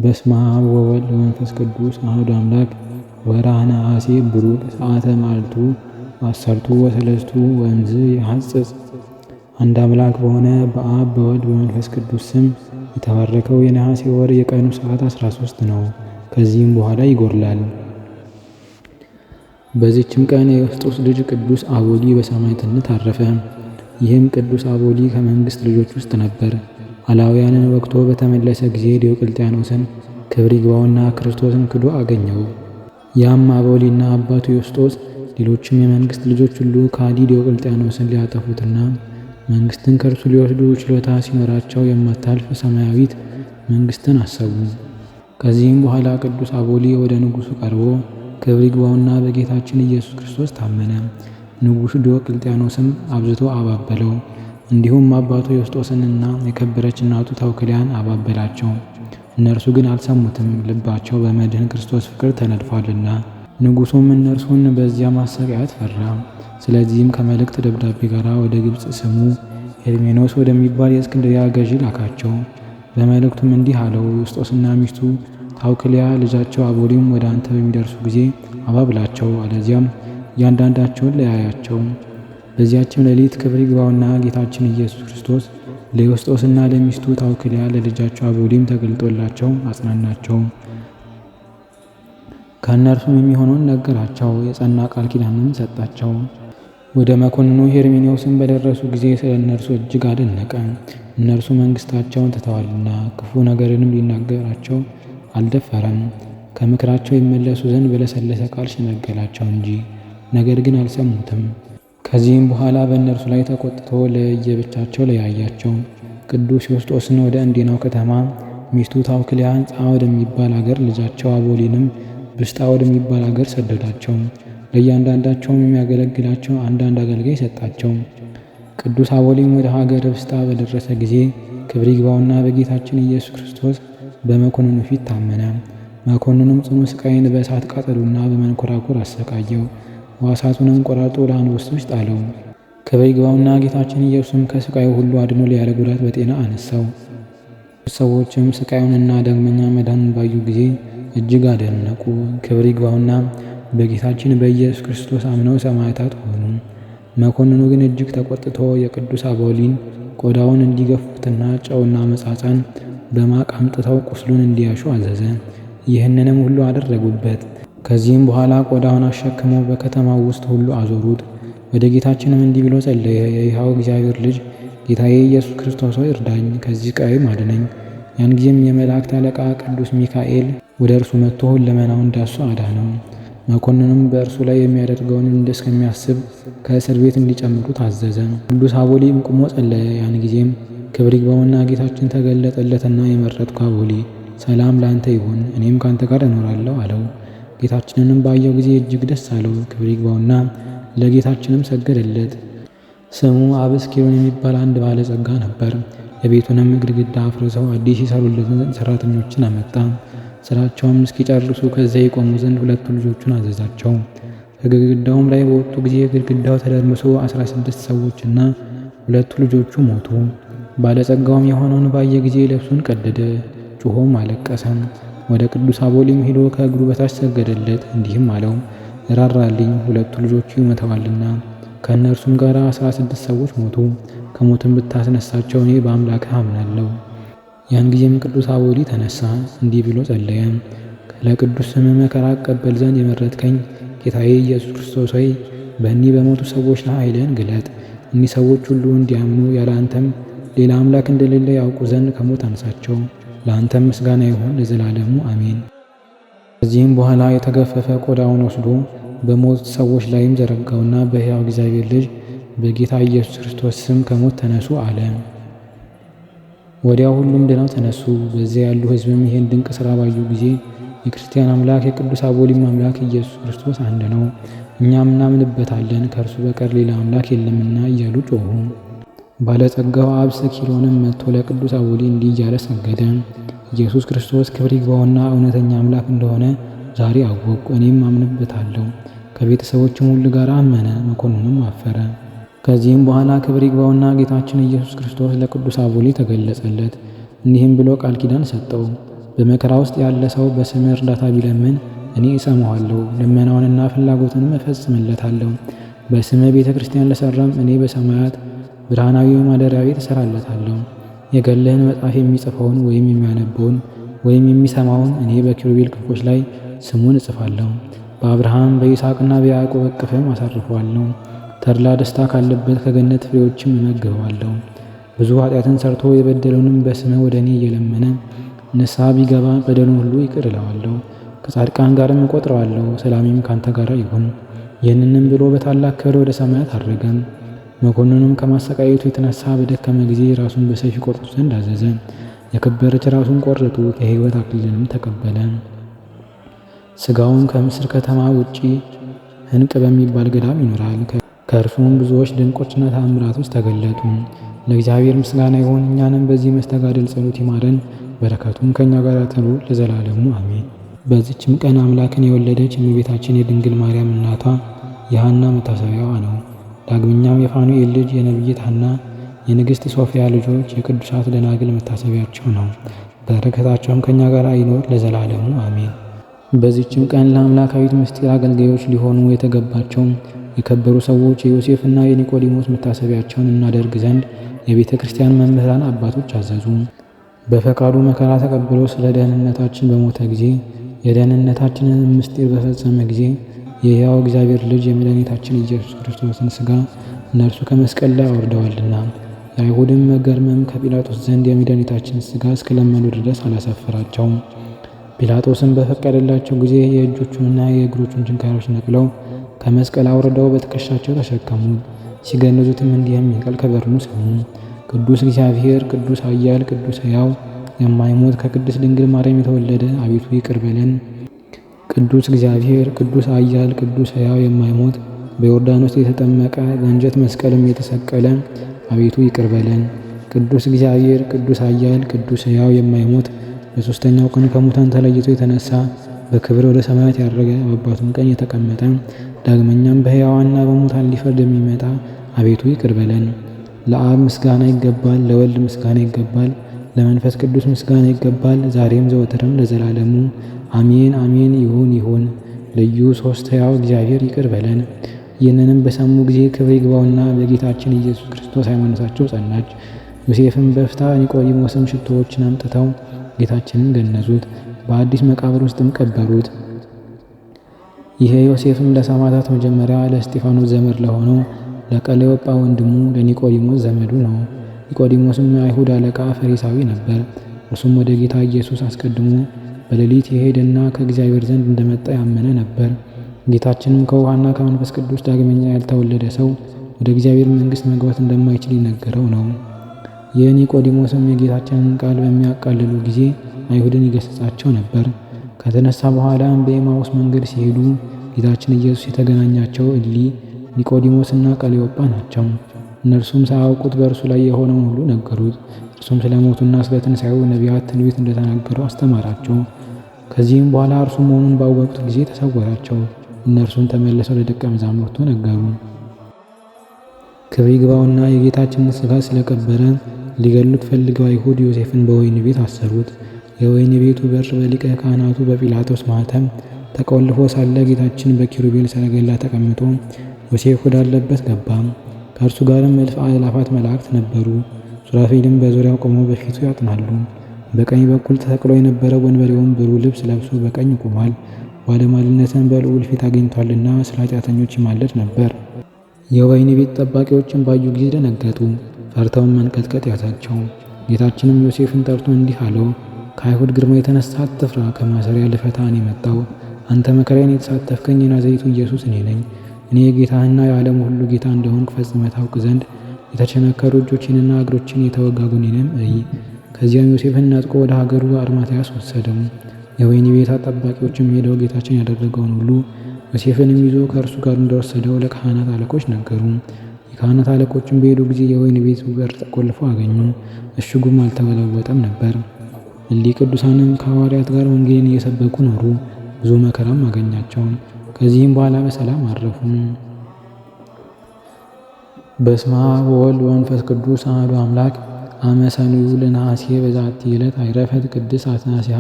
በስመ አብ ወወልድ ወመንፈስ ቅዱስ አሐዱ አምላክ። ወርኃ ነሐሴ ብሩክ ሰዓተ መዓልቱ አሰርቱ ወሰለስቱ ወእምዝ ይሐጽጽ። አንድ አምላክ በሆነ በአብ በወልድ በመንፈስ ቅዱስ ስም የተባረከው የነሐሴ ወር የቀኑ ሰዓት 13 ነው። ከዚህም በኋላ ይጎድላል። በዚችም ቀን የዮስጦስ ልጅ ቅዱስ አቦሊ በሰማዕትነት አረፈ። ይህም ቅዱስ አቦሊ ከመንግሥት ልጆች ውስጥ ነበር። አላውያንን ወግቶ በተመለሰ ጊዜ ዲዮቅልጥያኖስን ክብር ይግባውና ክርስቶስን ክዶ አገኘው። ያም አቦሊና አባቱ ዮስጦስ ሌሎችም የመንግሥት ልጆች ሁሉ ከሃዲ ዲዮቅልጥያኖስን ሊያጠፉትና መንግሥትን ከእርሱ ሊወስዱ ችሎታ ሲኖራቸው የማታልፍ ሰማያዊት መንግሥትን አሰቡ። ከዚህም በኋላ ቅዱስ አቦሊ ወደ ንጉሡ ቀርቦ ክብር ይግባውና በጌታችን ኢየሱስ ክርስቶስ ታመነ። ንጉሡ ዲዮቅልጥያኖስም አብዝቶ አባበለው። እንዲሁም አባቱ ዮስጦስንና የከበረች እናቱ ታውክልያን አባበላቸው። እነርሱ ግን አልሰሙትም፣ ልባቸው በመድህን ክርስቶስ ፍቅር ተነድፏልና። ንጉሡም እነርሱን በዚያ ማሰቃየት ፈራ። ስለዚህም ከመልእክት ደብዳቤ ጋር ወደ ግብፅ ስሙ ሄርሜኖስ ወደሚባል የእስክንድርያ ገዢ ላካቸው። በመልእክቱም እንዲህ አለው፣ ዮስጦስና ሚስቱ ታውክልያ ልጃቸው አቦሊም ወደ አንተ በሚደርሱ ጊዜ አባብላቸው፣ አለዚያም እያንዳንዳቸውን ለያያቸው። በዚያችም ሌሊት ክብር ይግባውና ጌታችን ኢየሱስ ክርስቶስ ለዮስጦስና ለሚስቱ ታውክልያ ለልጃቸው አቦሊም ተገልጦላቸው አጽናናቸው። ከእነርሱም የሚሆነውን ነገራቸው፣ የጸና ቃል ኪዳንም ሰጣቸው። ወደ መኮንኑ ሄርሜኔዎስም በደረሱ ጊዜ ስለ እነርሱ እጅግ አደነቀ። እነርሱ መንግሥታቸውን ትተዋልና ክፉ ነገርንም ሊናገራቸው አልደፈረም። ከምክራቸው ይመለሱ ዘንድ በለሰለሰ ቃል ሸነገላቸው እንጂ፣ ነገር ግን አልሰሙትም። ከዚህም በኋላ በእነርሱ ላይ ተቆጥቶ ለየብቻቸው ለያያቸው። ቅዱስ ዮስጦስን ወደ እንዴናው ከተማ፣ ሚስቱ ታውክልያን ጻ ወደሚባል አገር፣ ልጃቸው አቦሊንም ብስጣ ወደሚባል አገር ሰደዳቸው። ለእያንዳንዳቸውም የሚያገለግላቸው አንዳንድ አገልጋይ ሰጣቸው። ቅዱስ አቦሊም ወደ ሀገር ብስጣ በደረሰ ጊዜ ክብር ይግባውና በጌታችን ኢየሱስ ክርስቶስ በመኮንኑ ፊት ታመነ። መኮንኑም ጽኑ ስቃይን በእሳት ቃጠሉና በመንኮራኩር አሰቃየው። ሕዋሳቱንም ቆራርጦ ለአንበሶች ጣለው። ክብር ይግባውና ጌታችን ኢየሱስም ከስቃዩ ሁሉ አድኖ ያለ ጉዳት በጤና አነሳው። ሰዎችም ስቃዩንና ዳግመኛ መዳኑን ባዩ ጊዜ እጅግ አደነቁ። ክብር ይግባውና በጌታችን በኢየሱስ ክርስቶስ አምነው ሰማዕታት ሆኑ። መኮንኑ ግን እጅግ ተቆጥቶ የቅዱስ አቦሊን ቆዳውን እንዲገፉትና ጨውና መጻጻን በማቅ አምጥተው ቁስሉን እንዲያሹ አዘዘ። ይህንንም ሁሉ አደረጉበት። ከዚህም በኋላ ቆዳውን አሸክመው በከተማው ውስጥ ሁሉ አዞሩት። ወደ ጌታችንም እንዲህ ብሎ ጸለየ። የይሖው እግዚአብሔር ልጅ ጌታዬ ኢየሱስ ክርስቶስ ሆይ እርዳኝ፣ ከዚህ ስቃይም አድነኝ። ያን ጊዜም የመላእክት አለቃ ቅዱስ ሚካኤል ወደ እርሱ መጥቶ ሁለመናውን ዳሶ አዳነው። መኮንኑም በእርሱ ላይ የሚያደርገውን እስከሚያስብ ከእስር ቤት እንዲጨምሩ ታዘዘ። ቅዱስ አቦሊም ቁሞ ጸለየ። ያን ጊዜም ክብር ይግባውና ጌታችን ተገለጠለትና የመረጥኩ አቦሊ ሰላም ላንተ ይሁን፣ እኔም ካንተ ጋር እኖራለሁ አለው። ጌታችንንም ባየው ጊዜ እጅግ ደስ አለው። ክብር ይግባውና ለጌታችንም ሰገደለት። ስሙ አብስኪዮን የሚባል አንድ ባለጸጋ ነበር። የቤቱንም ግድግዳ አፍርሰው አዲስ የሰሩለትን ሰራተኞችን አመጣ። ስራቸውም እስኪጨርሱ ከዚያ የቆሙ ዘንድ ሁለቱ ልጆቹን አዘዛቸው። ከግድግዳውም ላይ በወጡ ጊዜ ግድግዳው ተደርምሶ 16 ሰዎችና ሁለቱ ልጆቹ ሞቱ። ባለጸጋውም የሆነውን ባየ ጊዜ ልብሱን ቀደደ፣ ጮሆም አለቀሰም። ወደ ቅዱስ አቦሊም ሄዶ ከእግሩ በታች ሰገደለት፣ እንዲህም አለው፣ ራራልኝ፣ ሁለቱ ልጆቹ ይመተዋልና። ከእነርሱም ጋር 16 ሰዎች ሞቱ። ከሞትም ብታስነሳቸው እኔ በአምላክህ አምናለሁ። ያን ጊዜም ቅዱስ አቦሊ ተነሳ፣ እንዲህ ብሎ ጸለየ። ለቅዱስ ስምህ መከራ እቀበል ዘንድ የመረጥከኝ ጌታዬ ኢየሱስ ክርስቶስ ሆይ በእኒህ በሞቱ ሰዎች ላይ ኃይልህን ግለጥ። እኒህ ሰዎች ሁሉ እንዲያምኑ ያለ አንተም ሌላ አምላክ እንደሌለ ያውቁ ዘንድ ከሞት አንሳቸው። ለአንተም ምስጋና ይሁን ለዘላለሙ አሜን። ከዚህም በኋላ የተገፈፈ ቆዳውን ወስዶ በሞት ሰዎች ላይም ዘረጋውና በሕያው እግዚአብሔር ልጅ በጌታ ኢየሱስ ክርስቶስ ስም ከሞት ተነሱ አለ። ወዲያው ሁሉም ድነው ተነሱ። በዚያ ያሉ ሕዝብም ይህን ድንቅ ሥራ ባዩ ጊዜ የክርስቲያን አምላክ የቅዱስ አቦሊም አምላክ ኢየሱስ ክርስቶስ አንድ ነው፣ እኛም እናምንበታለን፣ ከእርሱ በቀር ሌላ አምላክ የለምና እያሉ ጮኹ። ባለጸጋው አብስኪሮንም መጥቶ ለቅዱስ አቦሊ እንዲህ እያለ ሰገደ። ኢየሱስ ክርስቶስ ክብር ይግባውና እውነተኛ አምላክ እንደሆነ ዛሬ አወቅኩ፣ እኔም አምንበታለሁ። ከቤተሰቦችም ሁሉ ጋር አመነ። መኮንኑም አፈረ። ከዚህም በኋላ ክብር ይግባውና ጌታችን ኢየሱስ ክርስቶስ ለቅዱስ አቦሊ ተገለጸለት። እንዲህም ብሎ ቃል ኪዳን ሰጠው። በመከራ ውስጥ ያለ ሰው በስምህ እርዳታ ቢለምን እኔ እሰማዋለሁ፣ ልመናውንና ፍላጎትንም እፈጽምለታለሁ። በስምህ ቤተ ክርስቲያን ለሠራም እኔ በሰማያት ብርሃናዊ ማደሪያ ቤት እሠራለታለሁ። የገድልህን መጽሐፍ የሚጽፈውን ወይም የሚያነበውን ወይም የሚሰማውን እኔ በኪሩቤል ክንፎች ላይ ስሙን እጽፋለሁ። በአብርሃም በይስሐቅና በያዕቆብ እቅፍም አሳርፈዋለሁ። ተድላ ደስታ ካለበት ከገነት ፍሬዎችም እመግበዋለሁ። ብዙ ኃጢአትን ሰርቶ የበደለውንም በስምህ ወደ እኔ እየለመነ ንስሐ ቢገባ በደሉን ሁሉ ይቅር እለዋለሁ፣ ከጻድቃን ጋርም እቆጥረዋለሁ። ሰላሜም ካንተ ጋር ይሁን። ይህንንም ብሎ በታላቅ ክብር ወደ ሰማያት አረገ። መኮንኑም ከማሰቃየቱ የተነሳ በደከመ ጊዜ ራሱን በሰይፍ ይቆርጡት ዘንድ አዘዘ። የከበረች ራሱን ቆረጡት፣ የሕይወት አክሊልንም ተቀበለ። ሥጋውን ከምስር ከተማ ውጪ ህንቅ በሚባል ገዳም ይኖራል። ከእርሱም ብዙዎች ድንቆችና ተአምራቶች ተገለጡ። ለእግዚአብሔር ምስጋና ይሁን። እኛንም በዚህ መስተጋድል ጸሎት ይማረን፣ በረከቱም ከእኛ ጋር ትኑር ለዘላለሙ አሜን። በዚችም ቀን አምላክን የወለደች እመቤታችን የድንግል ማርያም እናቷ የሐና መታሰቢያዋ ነው። ዳግመኛም የፋኑኤል ልጅ የነቢይት ሐና የንግሥት ሶፊያ ልጆች የቅዱሳት ደናግል መታሰቢያቸው ነው። በረከታቸውም ከእኛ ጋር ይኖር ለዘላለሙ አሜን። በዚችም ቀን ለአምላካዊት ምስጢር አገልጋዮች ሊሆኑ የተገባቸው የከበሩ ሰዎች የዮሴፍና የኒቆዲሞስ መታሰቢያቸውን እናደርግ ዘንድ የቤተ ክርስቲያን መምህራን አባቶች አዘዙ። በፈቃዱ መከራ ተቀብሎ ስለ ደህንነታችን በሞተ ጊዜ የደህንነታችንን ምስጢር በፈጸመ ጊዜ የሕያው እግዚአብሔር ልጅ የመድኃኒታችን ኢየሱስ ክርስቶስን ሥጋ እነርሱ ከመስቀል ላይ አውርደዋልና። የአይሁድም መገርመም ከጲላጦስ ዘንድ የመድኃኒታችን ሥጋ እስከለመኑ ድረስ አላሳፈራቸውም። ጲላጦስም በፈቀደላቸው ጊዜ የእጆቹንና የእግሮቹን ችንካሮች ነቅለው ከመስቀል አውርደው በትከሻቸው ተሸከሙት። ሲገንዙትም እንዲህ የሚል ቃል ከበርኑ ሰሙ። ቅዱስ እግዚአብሔር፣ ቅዱስ ኃያል፣ ቅዱስ ሕያው የማይሞት ከቅድስት ድንግል ማርያም የተወለደ አቤቱ ይቅር በለን። ቅዱስ እግዚአብሔር፣ ቅዱስ ኃያል፣ ቅዱስ ሕያው የማይሞት በዮርዳኖስ የተጠመቀ በእንጨት መስቀልም የተሰቀለ አቤቱ ይቅር በለን። ቅዱስ እግዚአብሔር፣ ቅዱስ ኃያል፣ ቅዱስ ሕያው የማይሞት በሦስተኛው ቀን ከሙታን ተለይቶ የተነሳ በክብር ወደ ሰማያት ያረገ በአባቱም ቀኝ የተቀመጠ ዳግመኛም በሕያዋንና በሙታን ሊፈርድ የሚመጣ አቤቱ ይቅር በለን። ለአብ ምስጋና ይገባል፣ ለወልድ ምስጋና ይገባል፣ ለመንፈስ ቅዱስ ምስጋና ይገባል፣ ዛሬም ዘወትርም ለዘላለሙ አሜን አሜን። ይሁን ይሁን። ልዩ ሦስት ሕያው እግዚአብሔር ይቅር በለን። ይህንንም በሰሙ ጊዜ ክብር ይግባውና በጌታችን ኢየሱስ ክርስቶስ ሃይማኖታቸው ጸናች። ዮሴፍም በፍታ ኒቆዲሞስም ሽቶዎችን አምጥተው ጌታችንን ገነዙት፣ በአዲስ መቃብር ውስጥም ቀበሩት። ይሄ ዮሴፍም ለሰማዕታት መጀመሪያ ለእስጢፋኖስ ዘመድ ለሆነው ለቀሌዮጳ ወንድሙ ለኒቆዲሞስ ዘመዱ ነው። ኒቆዲሞስም የአይሁድ አለቃ ፈሪሳዊ ነበር። እርሱም ወደ ጌታ ኢየሱስ አስቀድሞ በሌሊት የሄደና ከእግዚአብሔር ዘንድ እንደመጣ ያመነ ነበር። ጌታችንም ከውሃና ከመንፈስ ቅዱስ ዳግመኛ ያልተወለደ ሰው ወደ እግዚአብሔር መንግሥት መግባት እንደማይችል ይነገረው ነው። የኒቆዲሞስም የጌታችንን ቃል በሚያቃልሉ ጊዜ አይሁድን ይገሥጻቸው ነበር። ከተነሳ በኋላም በኤማውስ መንገድ ሲሄዱ ጌታችን ኢየሱስ የተገናኛቸው እሊ ኒቆዲሞስና ቀሌዮጳ ናቸው። እነርሱም ሳያውቁት በእርሱ ላይ የሆነውን ሁሉ ነገሩት። እርሱም ስለ ሞቱና ስለ ትንሣኤው ነቢያት ትንቢት እንደተናገሩ አስተማራቸው። ከዚህም በኋላ እርሱ መሆኑን ባወቁት ጊዜ ተሰወራቸው። እነርሱም ተመልሰው ለደቀ መዛሙርቱ ነገሩ። ክብር ይግባውና የጌታችንን ሥጋ ስለቀበረ ሊገሉት ፈልገው አይሁድ ዮሴፍን በወህኒ ቤት አሰሩት። የወህኒ ቤቱ በር በሊቀ ካህናቱ በጲላጦስ ማኅተም ተቆልፎ ሳለ ጌታችን በኪሩቤል ሰረገላ ተቀምጦ ዮሴፍ ወዳለበት ገባ። ከእርሱ ጋርም እልፍ አእላፋት መላእክት ነበሩ። ሱራፌልም በዙሪያው ቆመው በፊቱ ያጥናሉ። በቀኝ በኩል ተሰቅሎ የነበረ ወንበዴውም ብሩህ ልብስ ለብሶ በቀኝ ቆሟል። ባለሟልነትን በልዑል ፊት አግኝቷልና ስለ ኃጢአተኞች ይማልድ ነበር። የወህኒ ቤት ጠባቂዎችን ባዩ ጊዜ ደነገጡ፣ ፈርተውን መንቀጥቀጥ ያዛቸው። ጌታችንም ዮሴፍን ጠርቶ እንዲህ አለው፣ ከአይሁድ ግርማ የተነሳ አትፍራ፣ ከማሰሪያ ልፈታህ ነው የመጣው። አንተ መከራዬን የተሳተፍከኝ የናዝሬቱ ኢየሱስ እኔ ነኝ። እኔ የጌታህና የዓለም ሁሉ ጌታ እንደሆንኩ ፈጽመህ ታውቅ ዘንድ የተቸነከሩ እጆችንና እግሮችን የተወጋ ጎኔንም እይ። ከዚያም ዮሴፍን ነጥቆ ወደ ሀገሩ አርማትያስ ወሰደው። የወህኒ ቤት ጠባቂዎችም ሄደው ጌታችን ያደረገውን ሁሉ ዮሴፍንም ይዞ ከእርሱ ጋር እንደወሰደው ለካህናት አለቆች ነገሩ። የካህናት አለቆችም በሄዱ ጊዜ የወህኒ ቤቱ በር ተቆልፎ አገኙ፣ እሽጉም አልተለወጠም ነበር። እሊህ ቅዱሳንም ከሐዋርያት ጋር ወንጌልን እየሰበኩ ኖሩ፣ ብዙ መከራም አገኛቸው። ከዚህም በኋላ በሰላም አረፉ። በስመ አብ ወወልድ ወመንፈስ ቅዱስ አሐዱ አምላክ አመሰኑዩ ለነሐሴ በዛቲ ዕለት አይረፈት ቅድስት አትናስያ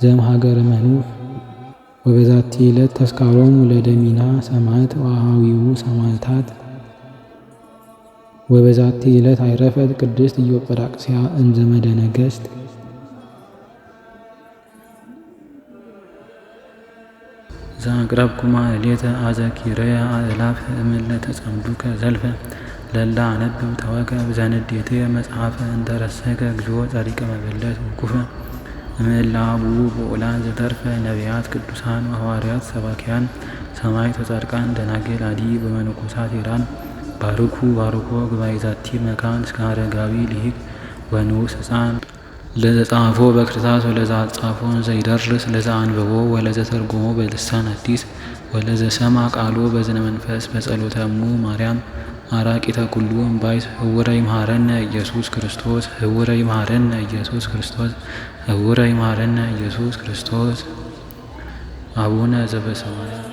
ዘእምሀገረ መኑእ ወበዛቲ ዕለት ተስካሮሙ ለደሚና ሰማዕት ወአኀዊሁ ሰማዕታት ወበዛቲ ዕለት አይረፈት ቅድስት ኢዮጵራቅስያ እንዘመደ ነገሥት። ዘአቅረብኩማ እሌተ አዘኪረየ አእላፍ እምእለ ተጸምዱከ ዘልፈ ለላ አነብብ ተወከ ዘንዴትየ መጽሐፈ እንተረሰከ እግዚኦ ጸሪቀ መበለት ውኩፈ እምእለ አብኡ ብኡላን ዘተርፈ ነቢያት ቅዱሳን ወሐዋርያት ሰባክያን ሰማዕት ወጻድቃን ደናግል አዲ በመነኮሳት ሄራን ባርኩ ባርኮ ጉባኤ ዛቲ መካን እስከ አረጋዊ ሊቅ ወንዑስ ሕፃን ለዘጻፎ በክርታስ ወለዛ ጻፎን ዘይደርስ ለዛ አንብቦ ወለዘ ተርጎሞ በልሳን አዲስ ወለዘ ሰማ ቃሎ በዝነ መንፈስ በጸሎተ እሙ ማርያም አራቂተ ኩሉ እምባይስ ህውረ ይምሃረነ ኢየሱስ ክርስቶስ ህውረ ይምሃረነ ኢየሱስ ክርስቶስ ህውረ ይምሃረነ ኢየሱስ ክርስቶስ። አቡነ ዘበሰማያት